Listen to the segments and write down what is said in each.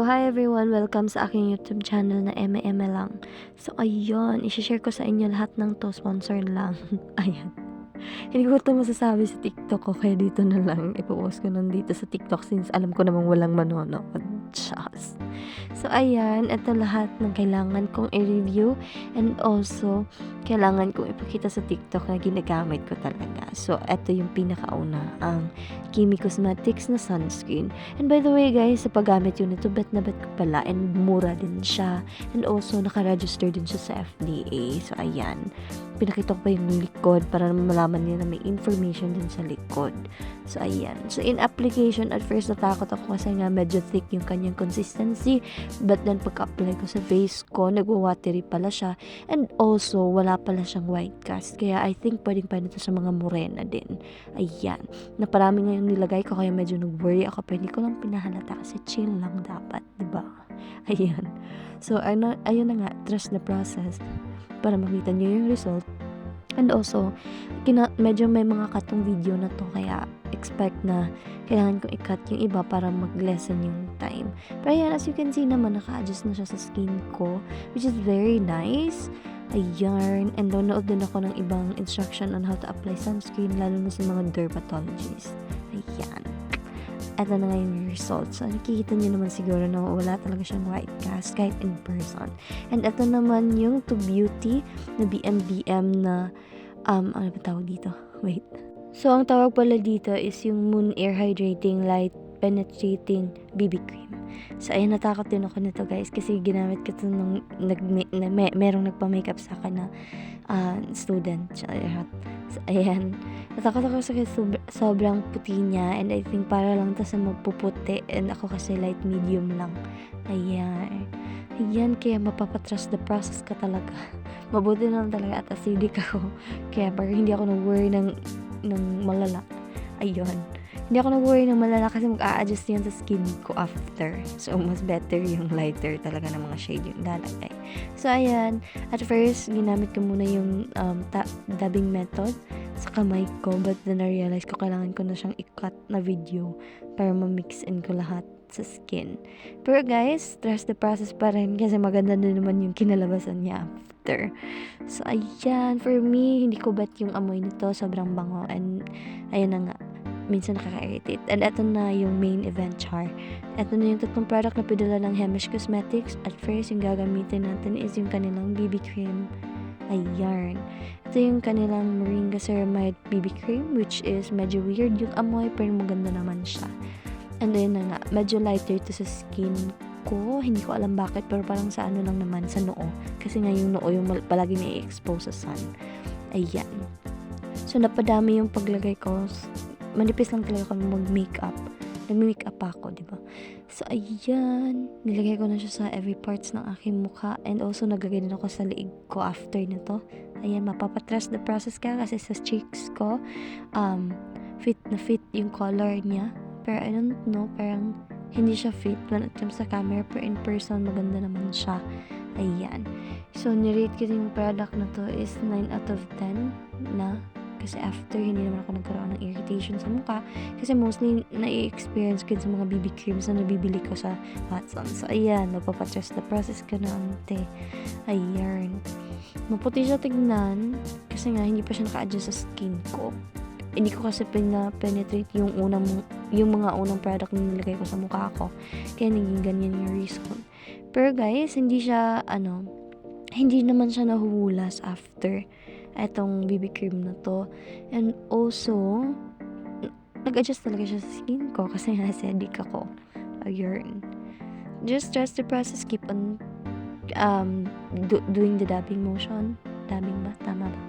hi everyone! Welcome sa aking YouTube channel na Eme lang. So, ayun, isi-share ko sa inyo lahat ng to, sponsor lang. Ayan. Hindi ko ito masasabi sa TikTok ko, kaya dito na lang. Ipopost ko nandito sa TikTok since alam ko namang walang manonood. Just. So, ayan, ito lahat ng kailangan kong i-review and also, kailangan kong ipakita sa TikTok na ginagamit ko talaga. So, ito yung pinakauna, ang Kimi Cosmetics na sunscreen. And by the way guys, sa paggamit yun ito, bet na bet ko pala and mura din siya. And also, naka-register din siya sa FDA. So, ayan. Pinakita ko pa yung likod para malaman niya na may information din sa likod. So, ayan. So, in application, at first natakot ako kasi nga medyo thick yung kanyang consistency. But then, pagka-apply ko sa face ko, nagwa-watery pala siya. And also, wala pala siyang white cast. Kaya, I think pwedeng pa nito sa mga morena din. Ayan. Na parami ngayong nilagay ko, kaya medyo nag-worry ako. Pero hindi ko lang pinahalata kasi chill lang dapat, diba? Ayan. So, ayun na nga, trust the process para makita nyo yung result. And also, medyo may mga katong video na to, kaya expect na kailangan kong i-cut yung iba para mag-lessen yung time. Pero yan, as you can see naman, naka-adjust na siya sa skin ko, which is very nice. Ayan. And download din ako ng ibang instruction on how to apply sunscreen, lalo na sa mga dermatologists. Ayan. Ito na nga yung results. So, nakikita nyo naman siguro na wala talaga siyang white cast kahit in person. And ito naman yung To Beauty na BMBM na, ano ba tawag dito? Wait. So, ang tawag pala dito is yung Moon Air Hydrating Light Penetrating BB Cream. So, ayun, natakot din ako nito guys kasi ginamit ko ito nung merong nagpa-makeup sa akin na student. So, ayan. Natakot ako kasi sobrang puti niya and I think para lang ito sa magpuputi and ako kasi light medium lang. Ayan. Ayan, kaya mapapatrust the process ka talaga. Mabuti na lang talaga at acidic ako. Kaya parang hindi ako nag-worry ng malala. Ayun. Hindi ako nag-worry ng malala kasi mag-a-adjust yan sa skin ko after. So, mas better yung lighter talaga ng mga shade yung lalagay. So, ayan. At first, ginamit ko muna yung dabbing method sa kamay ko. But then, na-realize ko kailangan ko na siyang i-cut na video para ma-mix in ko lahat sa skin. Pero guys, trust the process pa rin kasi maganda din naman yung kinalabasan niya after. So, ayan. For me, hindi ko bet yung amoy nito. Sobrang bango. And, ayan na nga. Minsan nakaka-irritate. And eto na yung main event char. Eto na yung tatlong product na pinadala ng Hemish Cosmetics. At first, yung gagamitin natin is yung kanilang BB cream. Ayan. Ito yung kanilang Moringa Ceramide BB cream, which is medyo weird yung amoy, pero maganda naman siya. And then na nga, medyo lighter ito sa skin ko. Hindi ko alam bakit, pero parang sa ano lang naman, sa noo. Kasi nga yung noo yung palagi na-expose sa sun. Ayan. So, napadami yung paglagay ko. Manipis lang talaga kami mag-makeup. Nag-makeup ako, diba? So, ayan. Nilagay ko na siya sa every parts ng aking mukha. And also, nagagay din ako sa liig ko after nito. Ayan, mapapatrust the process ka kasi sa cheeks ko, fit na fit yung color niya. Pero I don't know, parang hindi siya fit when it comes sa camera. Pero in person, maganda naman siya. Ayan. So, nirate ko yung product na to is 9 out of 10 na. Kasi after, hindi naman ako nagkaroon ng irritation sa mukha. Kasi mostly, na-experience ko sa mga BB creams na nabibili ko sa Watsons. So, ayan, mapapatrust the process ka na, ante. Ayan. Maputi siya tignan. Kasi nga, hindi pa siya naka-adjust sa skin ko. Hindi ko kasi penetrate yung mga unang product na nilagay ko sa mukha ko. Kaya naging ganyan yung reason. Pero guys, hindi naman siya nahuhulas after etong BB cream na to. And also, nag-adjust talaga siya sa skin ko kasi nga acidic ako. Ayun. Just trust the process. Keep on doing the dabbing motion. Dabbing ba? Tama ba?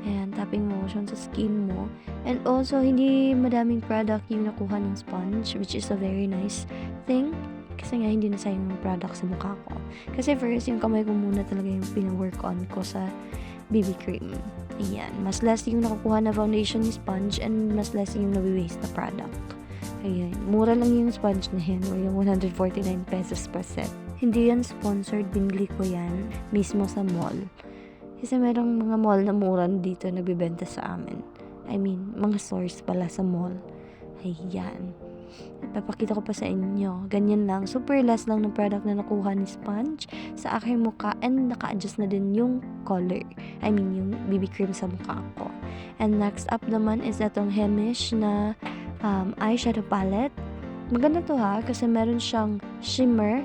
Ayan, tapping motion sa skin mo. And also, hindi madaming product yung nakuha ng sponge, which is a very nice thing. Kasi nga, hindi nasayang yung product sa mukha ko. Kasi first, yung kamay ko muna talaga yung pina-work on ko sa BB cream. Ayan. Mas less yung nakukuha na foundation ni sponge and mas less yung nawi-waste na product. Ayan. Mura lang yung sponge na yan or yung 149 pesos per set. Hindi yan sponsored. Binili ko yan mismo sa mall. Kasi merong mga mall na mura dito nagbibenta sa amin. I mean, mga stores pala sa mall. Ayan. At papakita ko pa sa inyo. Ganyan lang. Super less lang ng product na nakuha ni Sponge sa aking mukha and naka-adjust na din yung color. I mean, yung BB cream sa mukha ko. And next up naman is itong Hemish na eyeshadow palette. Maganda to ha, kasi meron siyang shimmer,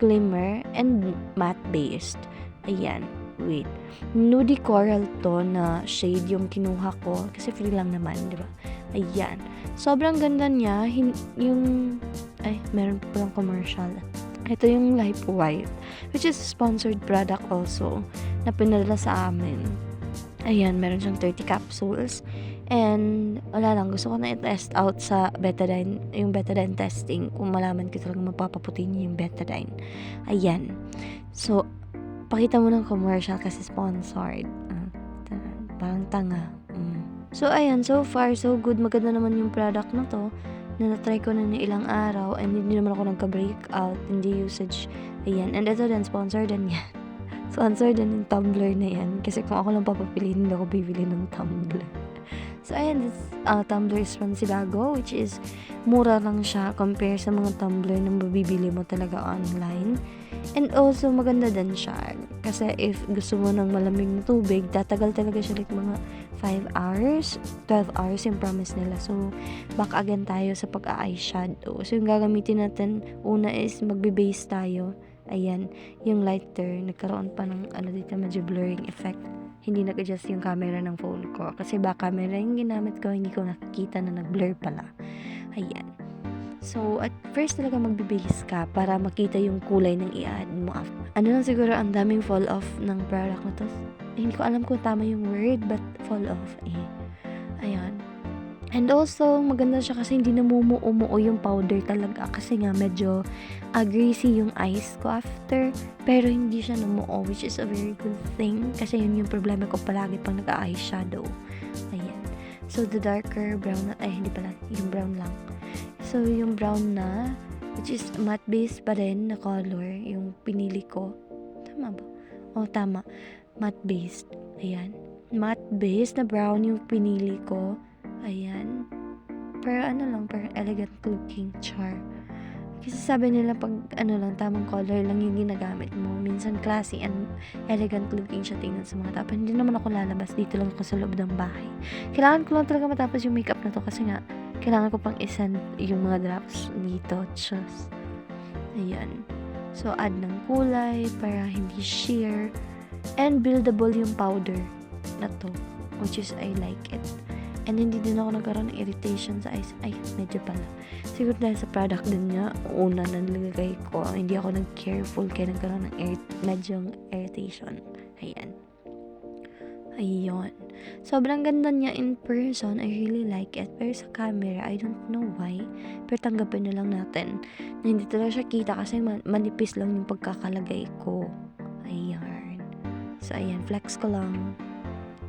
glimmer, and matte based. Ayan. Wait. Nudie coral to na shade yung kinuha ko kasi free lang naman, di ba? Ayan. Sobrang ganda niya. Meron pa palang commercial. Ito yung light white, which is sponsored product also na pinadala sa amin. Ayan, meron siyang 30 capsules. And wala lang, gusto ko na i-test out sa Betadine, yung Betadine testing, kung malaman ko talaga mapapaputi niya yung Betadine. Ayan. So, pakita mo ng commercial kasi sponsored. Parang tanga. So, ayan. So far, so good. Maganda naman yung product na to. Na na-try ko na ilang araw. And hindi naman ako nagka-breakout. Hindi usage. Ayan. And ito din, sponsored din yan. Sponsored din yung tumbler na yan. Kasi kung ako lang papapiliin, hindi ako bibili ng tumbler. So, ayan. This tumbler is from Sibago. Which is, mura lang siya compare sa mga tumbler na mabibili mo talaga online. And also, maganda din siya. Kasi if gusto mo ng malamig na tubig, tatagal talaga siya like mga 5 hours, 12 hours yung promise nila. So, back again tayo sa pag-eyeshadow. So, yung gagamitin natin, una is magbe-base tayo. Ayan, yung lighter, nagkaroon pa ng dito, medyo blurring effect. Hindi nag-adjust yung camera ng phone ko. Kasi back camera yung ginamit ko, hindi ko nakikita na nag-blur pala. Ayan. So, at first talaga magbe-base ka para makita yung kulay ng i-add mo after. Ano lang siguro, ang daming fall off ng product na to. Hindi ko alam kung tama yung word, but fall off Ayan. And also, maganda siya kasi hindi namumuo yung powder talaga. Kasi nga, medyo greasy yung eyes ko after. Pero hindi siya namuo, which is a very good thing. Kasi yun yung problema ko palagi pang nag-eyeshadow. Ayan. So, the darker brown hindi pala, yung brown lang. So, yung brown na, which is matte base pa rin na color, yung pinili ko. Tama ba? Tama. Matte based. Ayan. Matte base na brown yung pinili ko. Ayan. Pero parang elegant looking char. Kasi sabi nila pag tamang color lang yung ginagamit mo. Minsan classy and elegant looking siya tingnan sa mga tao. Hindi naman ako lalabas. Dito lang ako sa loob ng bahay. Kailangan ko lang talaga matapos yung makeup na to kasi nga, kailangan ko pang isend yung mga drops dito. Just. Ayan. So, add ng kulay para hindi sheer. And buildable yung powder na to. Which is, I like it. And hindi din ako nagkaroon ng irritation sa eyes. Ay, medyo pala. Siguro dahil sa product din niya, una na nilagay ko. Hindi ako nag-careful kaya nagkaroon ng medyong irritation. Ayan. Ayun. Sobrang ganda niya in person. I really like it. Pero sa camera, I don't know why. Pero tanggapin na lang natin na hindi talaga siya kita kasi manipis lang yung pagkakalagay ko. Ayan. So, ayan. Flex ko lang.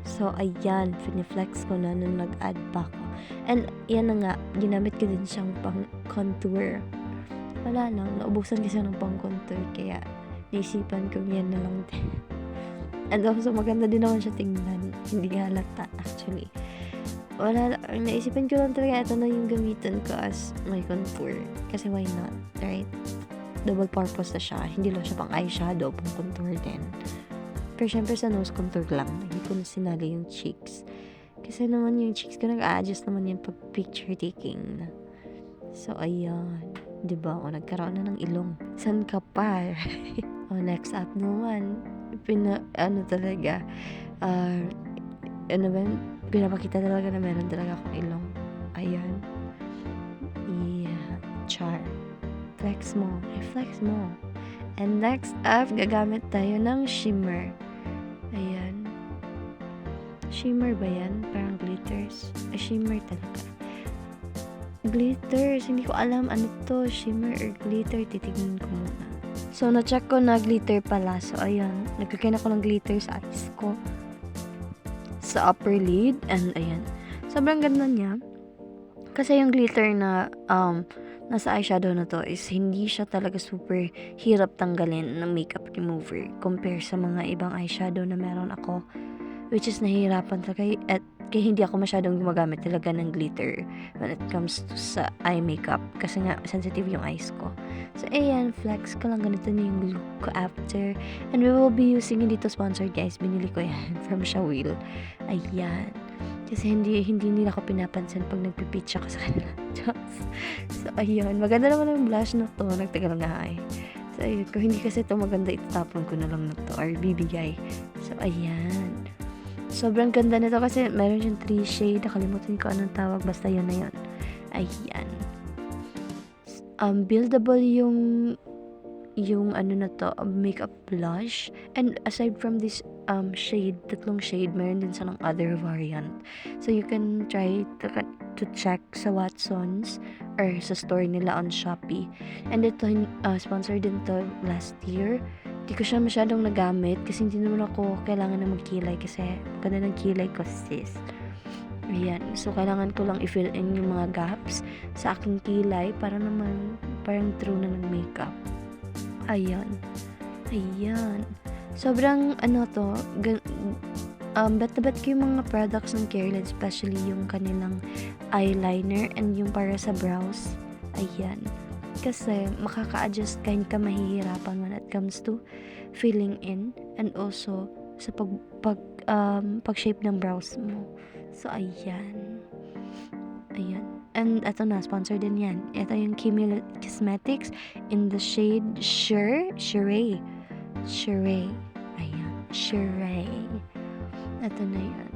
So, ayan. Finiflex ko na nung nag-add pa ko. And, yan na nga. Ginamit ko din siyang pang-contour. Wala lang. Naubusan kasi ng pang-contour. Kaya, naisipan ko yan na lang din. And also, maganda din naman siya tingnan. Hindi halata, actually. Wala lang. Naisipan ko lang talaga ito na yung gamitan ko as my contour. Kasi why not? Right? Double purpose na siya. Hindi lang siya pang eyeshadow, pang contour din. Pero syempre sa nose contour lang. Hindi ko na sinali yung cheeks. Kasi naman yung cheeks ko nag-a-adjust naman yung picture taking. So, ayan. Diba? O, nagkaroon na ng ilong. San ka pa? Next up naman. Talaga. Pinapakita talaga na meron talaga akong ilong. Ayan. Yeah. Char. Flex mo. Flex mo. And next up, gagamit tayo ng shimmer. Ayan. Shimmer ba yan? Parang glitters. Shimmer talaga. Glitters. Hindi ko alam ano to. Shimmer or glitter. Titignan ko muna. So, na-check ko na glitter pala. So, ayan. Naglagay na ko ng glitter sa eyes ko. Sa upper lid. And, ayan. Sobrang ganda niya. Kasi yung glitter na nasa eyeshadow na to is hindi siya talaga super hirap tanggalin ng makeup remover compare sa mga ibang eyeshadow na meron ako, which is nahihirapan talaga at Kaya hindi ako masyadong gumagamit talaga ng glitter when it comes to sa eye makeup kasi nga sensitive yung eyes ko. So ayan, flex ko lang, ganito na yung look ko after. And we will be using, hindi to sponsored guys, binili ko yan from Shawil. Ayan. Kasi hindi nila ako pinapansin pag nagpipitch ako sa kanila. So ayun, maganda naman yung blush na to, nagtagal nga eh. So ayun, kung hindi kasi to maganda, itatapon ko na lang na to or bibigay. So ayan. Sobrang ganda nito kasi meron siyang 3 shade. Nakalimutan ko anong tawag. Basta yun na yun. Ayan. Buildable yung ano na to, makeup blush. And aside from this shade, tatlong shade, meron din silang other variant. So you can try to check sa Watsons or sa store nila on Shopee. And ito, sponsor din to last year. Hindi ko siya masyadong nagamit kasi hindi naman ako kailangan na magkilay kasi ganda ng kilay ko sis. Ayan. So, kailangan ko lang i-fill in yung mga gaps sa aking kilay para naman parang true na ng makeup. Ayan. Ayan. Sobrang ano to, bet na bet ko yung mga products ng Careline, especially yung kanilang eyeliner and yung para sa brows. Ayan. Kasi makaka-adjust ka, hindi ka mahihirapan when it comes to filling in and also sa pag-shape ng brows mo. So, ayan. Ayan. And ito na, sponsor din yan. Ito yung Kimi Cosmetics in the shade Sheree. Ayan. Sheree. Ito na yan.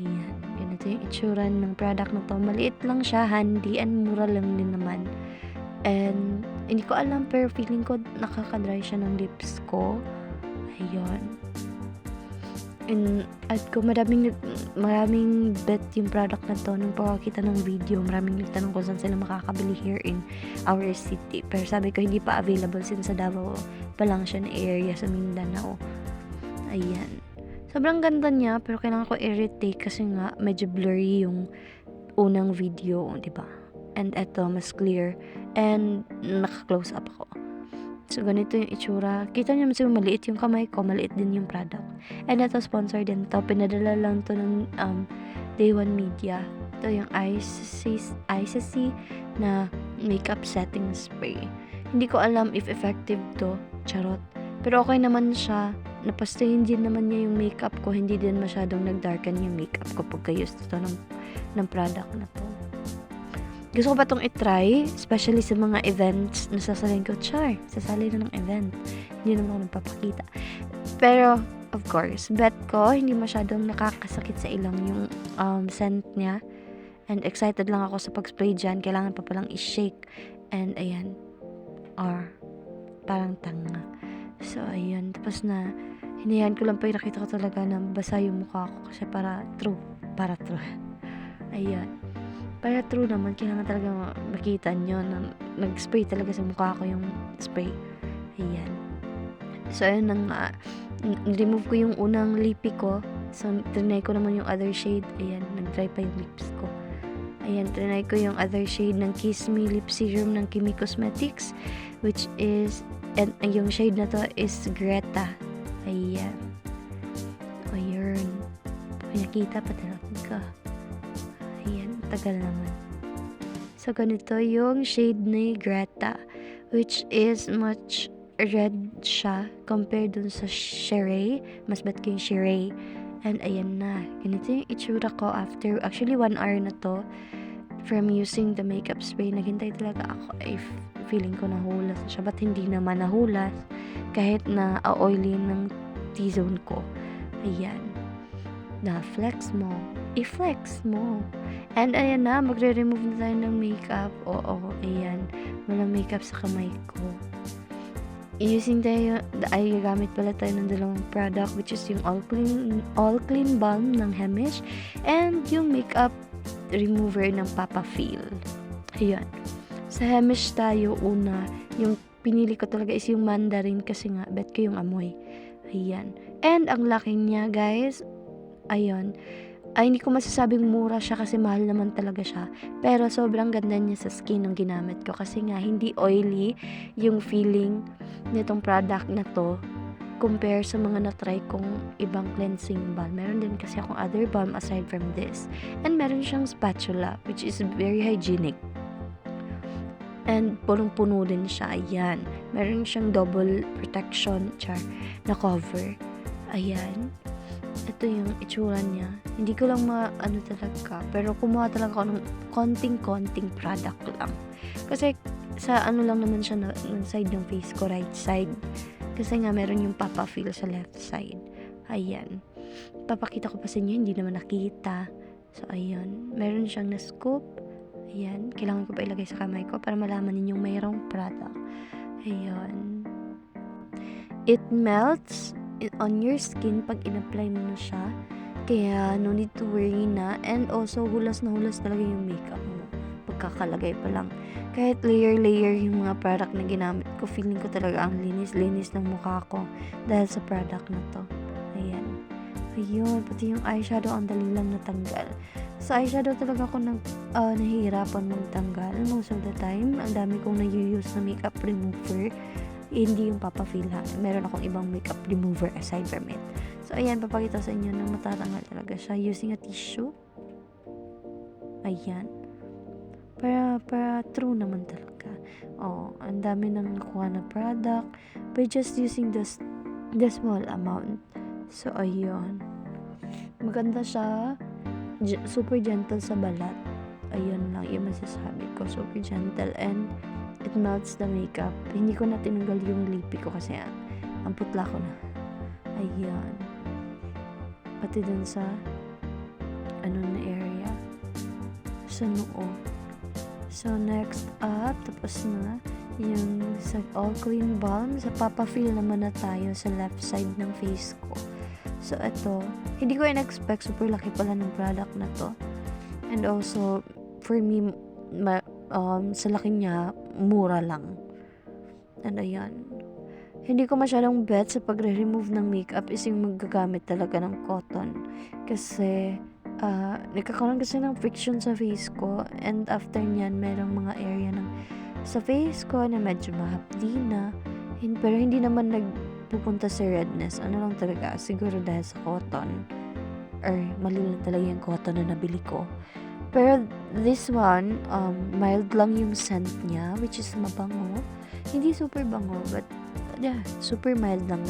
Ayan. Ganito yung itsura ng product na to. Maliit lang siya, handy, and mura lang din naman. And hindi ko alam pero feeling ko nakaka-dry siya ng lips ko. Ayun. And at ko maraming bet yung product na to nung pagkakita ng video. Maraming nagtanong kung saan sila makakabili here in our city. Pero sabi ko hindi pa available since sa Davao pa lang siya na area sa Mindanao. Ayan. Sobrang ganda niya pero kailangan ko i-retake kasi nga medyo blurry yung unang video, di ba? And eto, mas clear. And naka-close up ako. So, ganito yung itsura. Kita niyo mas maliit yung kamay ko, maliit din yung product. And eto, sponsor din to. Pinadala lang to ng Day One Media. Ito yung ICC na makeup setting spray. Hindi ko alam if effective to. Charot. Pero okay naman siya. Napastayin din naman niya yung makeup ko. Hindi din masyadong nagdarken yung makeup ko pagka-use to ng product na to. Gusto ko ba itong itry? Especially sa mga events na sasalin ko. Sasali na ng event. Hindi naman ako nagpapakita. Pero, of course, bet ko, hindi masyadong nakakasakit sa ilong yung scent niya. And excited lang ako sa pag-spray dyan. Kailangan pa palang i-shake. And, ayan. Or, parang tanga. So, ayan. Tapos na, hinayan ko lang pa yung nakita ko talaga na basa yung mukha ko. Kasi para true. Ayan. Para true naman, kailangan talaga makita nyo na nag-spray talaga sa mukha ko yung spray. Ayan. So, ayun nang remove ko yung unang lippy ko. So, trinay ko naman yung other shade. Ayan, nag-dry pa yung lips ko. Ayan, trinay ko yung other shade ng Kiss Me Lip Serum ng Kimi Cosmetics. Which is, and yung shade na to is Greta. Ayan. Ayun. Pinakita pa talaga. Ayan, tagal naman. So, ganito yung shade ni Greta, which is much red siya compared dun sa Sheree. Mas bet ko yung Sheree. And ayan na. Ganito yung itsura ko after, actually 1 hour na to from using the makeup spray. Naghintay talaga ako if feeling ko nahulas na siya. But hindi naman nahulas kahit na oily ng T-zone ko. Ayan. Na-flex mo. I-flex mo. And ayan na, magre-remove na tayo ng makeup. Oo, ayan. Walang makeup sa kamay ko. Using tayo, ay gagamit pala tayo ng dalawang product which is yung All Clean Balm ng Hemish and yung makeup remover ng Papa Feel. Ayan. Sa Hemish tayo una, yung pinili ko talaga is yung Mandarin kasi nga, bet ko yung amoy. Ayan. And ang laki niya, guys. Ayun. Ay, hindi ko masasabing mura siya kasi mahal naman talaga siya. Pero sobrang ganda niya sa skin nung ginamit ko kasi nga hindi oily yung feeling nitong product na to. compare sa mga na-try kong ibang cleansing balm. Meron din kasi akong other balm aside from this. And meron siyang spatula, which is very hygienic. And punong-puno din siya. Ayan. Meron siyang double protection na cover. Ayan. Ito yung itsura niya. Hindi ko lang ano talaga. Pero kumuha talaga ako ng konting-konting product lang. Kasi sa ano lang naman siya ng side ng face ko, right side. Kasi nga meron yung Papa Feel sa left side. Ayan. Papakita ko pa sa inyo, hindi naman nakita. So, ayun. Meron siyang na-scoop. Ayan. Kailangan ko pa ilagay sa kamay ko para malaman ninyong mayroong product. Ayan. It melts on your skin pag in-apply mo na siya. Kaya, no need to worry na. And also, hulas na hulas talaga yung makeup mo. Pagkakalagay pa lang. Kahit layer yung mga product na ginamit ko, feeling ko talaga ang linis ng mukha ko dahil sa product na to. Ayan. Ayun, pati yung eyeshadow ang dali lang natanggal. Sa eyeshadow talaga ako nahihirapan magtanggal most of the time. Ang dami kong nag-use na makeup remover. Hindi yung Papa Feel ha. Meron akong ibang makeup remover aside from it. So, ayan, papakita sa inyo na matatanggal talaga siya using a tissue. Ayan. Para true naman talaga. Ang dami nang nakuha na product by just using the small amount. So, ayun. Maganda siya. Super gentle sa balat. Ayun lang yung masasabi ko. Super gentle and it melts the makeup. Hindi ko na tinanggal yung lippy ko kasi ang putla ko na. Ayan. Pati dun sa na area. Sa noo. So, next up, tapos na yung sa All Clean Balm. Sa Papa Feel naman na tayo sa left side ng face ko. So, ito, hindi ko in-expect super laki pala ng product na to. And also, for me, sa laki niya, mura lang. And ayan. Hindi ko masyadong bet sa pagre-remove ng makeup is yung magagamit talaga ng cotton. Kasi, nagkakaroon kasi ng friction sa face ko and after nyan merong mga area sa face ko na medyo mahapdi na pero hindi naman nagpupunta sa redness. Ano lang talaga, siguro dahil sa cotton or mali lang talaga yung cotton na nabili ko. Pero this one, mild lang yung scent niya, which is mabango. Hindi super bango, but yeah, super mild lang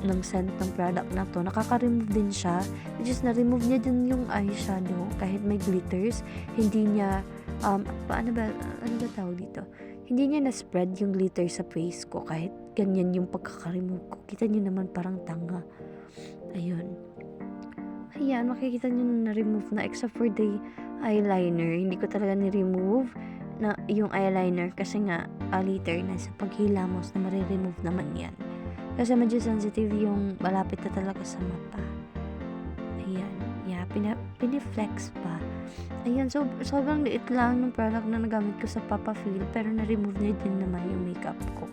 ng scent ng product na to. Nakaka-remove din siya, which is na-remove niya din yung eyeshadow kahit may glitters. Hindi niya ano ba tawag dito? Hindi niya na-spread yung glitter sa face ko kahit ganyan yung pagkaka-remove ko. Kita niyo naman parang tanga. Ayun. Ayan, makikita niyo na na-remove na except for the eyeliner. Hindi ko talaga ni-remove na yung eyeliner kasi nga later na sa paghilamos na mariremove naman yan. Kasi medyo sensitive yung malapit na talaga sa mata. Ayan. Yeah, piniflex pa. Ayan. So, sobrang liit lang ng product na nagamit ko sa Papa Feel. Pero na-remove niya din naman yung makeup ko.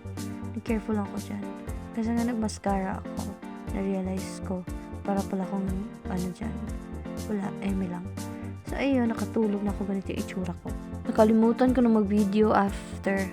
Careful lang ko dyan. Kasi nga nag-mascara ako. Na-realize ko. Para pala kong dyan. Wala. Eme lang. So, ayun. Nakatulog na ako. Ganito yung itsura ko. Nakalimutan ko na mag-video after.